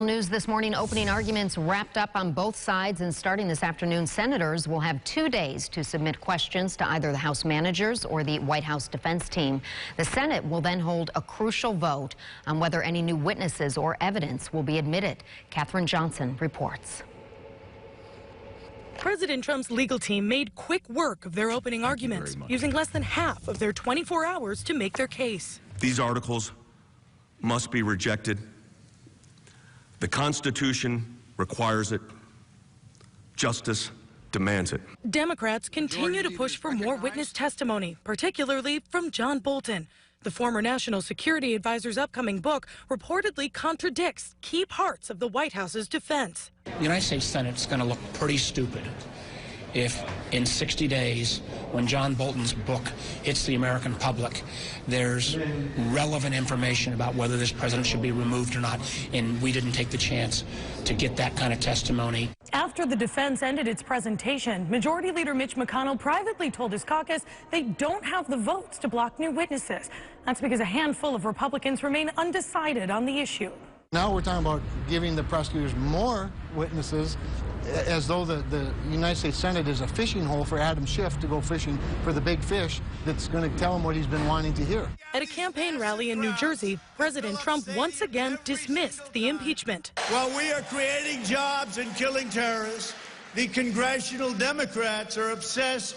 News this morning, opening arguments wrapped up on both sides, and starting this afternoon, senators will have 2 days to submit questions to either the House managers or the White House defense team. The Senate will then hold a crucial vote on whether any new witnesses or evidence will be admitted. Katherine Johnson reports. President Trump's legal team made quick work of their opening arguments, using less than half of their 24 hours to make their case. These articles must be rejected. The Constitution requires it. Justice demands it. Democrats continue to push for more witness testimony, particularly from John Bolton. The former national security advisor's upcoming book reportedly contradicts key parts of the White House's defense. The United States Senate's going to look pretty stupid if in 60 days, when John Bolton's book hits the American public, there's relevant information about whether this president should be removed or not, and we didn't take the chance to get that kind of testimony. After the defense ended its presentation, Majority Leader Mitch McConnell privately told his caucus they don't have the votes to block new witnesses. That's because a handful of Republicans remain undecided on the issue. Now we're talking about giving the prosecutors more witnesses, as though the United States Senate is a fishing hole for Adam Schiff to go fishing for the big fish that's going to tell him what he's been wanting to hear. At a campaign rally in New Jersey, President Trump once again dismissed the impeachment. While we are creating jobs and killing terrorists, the congressional Democrats are obsessed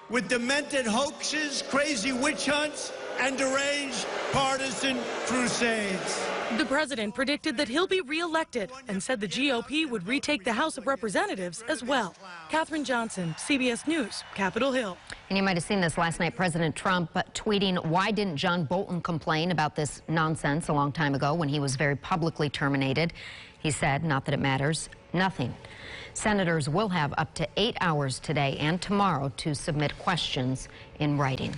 with demented hoaxes, crazy witch hunts, and deranged partisan crusades. The president predicted that he'll be reelected and said the GOP would retake the House of Representatives as well. Katherine Johnson, CBS News, Capitol Hill. And you might have seen this last night, President Trump tweeting, "Why didn't John Bolton complain about this nonsense a long time ago when he was very publicly terminated?" He said, not that it matters, nothing. Senators will have up to 8 hours today and tomorrow to submit questions in writing.